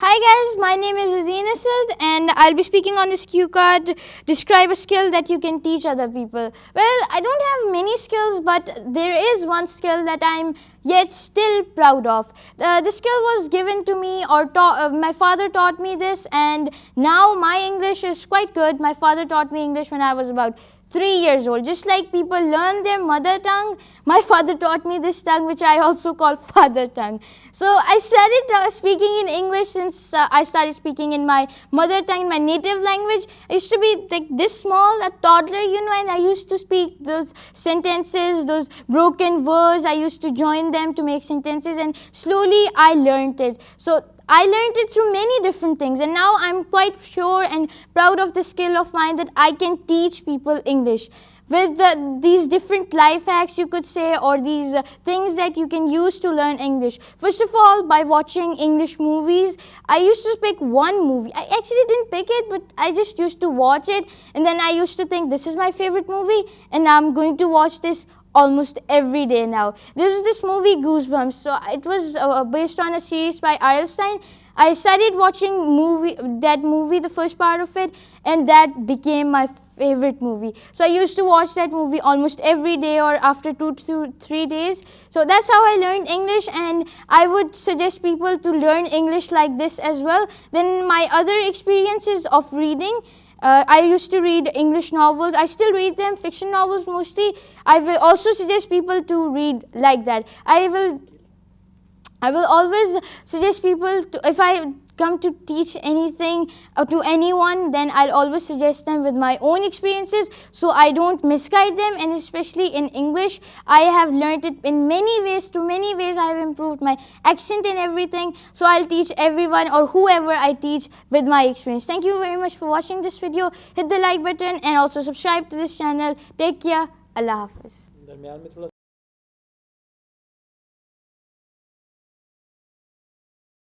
Hi guys, my name is Asad and I'll be speaking on this cue card. Describe a skill that you can teach other people. Well, I don't have many skills, but there is one skill that I'm yet still proud of. The skill was given to me, or my father taught me this, and now my English is quite good. My father taught me English when I was about 3 years old. Just like people learn their mother tongue, my father taught me this tongue, which I also call father tongue. So I started speaking in English since I started speaking in my mother tongue, in my native language. I used to be like this small, a toddler, and I used to speak those sentences, those broken words. I used to join them to make sentences, and slowly I learned it. So I learned it through many different things, and now I'm quite sure and proud of the skill of mine that I can teach people English with these different life hacks, you could say, or these things that you can use to learn English. First of all, by watching English movies. I used to pick one movie. I actually didn't pick it, but I just used to watch it, and then I used to think this is my favorite movie and I'm going to watch this almost every day now. There was this movie Goosebumps. So it was based on a series by R.L. Stein. I started watching that movie, the first part of it, and that became my favorite movie. So I used to watch that movie almost every day or after 2 to 3 days. So that's how I learned English, and I would suggest people to learn English like this as well. Then my other experiences of reading, I used to read English novels. I still read them, fiction novels mostly. I will also suggest people to read like that. I will always suggest people to, if I come to teach anything to anyone, then I'll always suggest them with my own experiences so I don't misguide them. And especially in English, I have learned it in many ways. Through many ways I have improved my accent and everything. So I'll teach everyone or whoever I teach with my experience. Thank you very much for watching this video. Hit the like button and also subscribe to this channel. Take care. Allah Hafiz.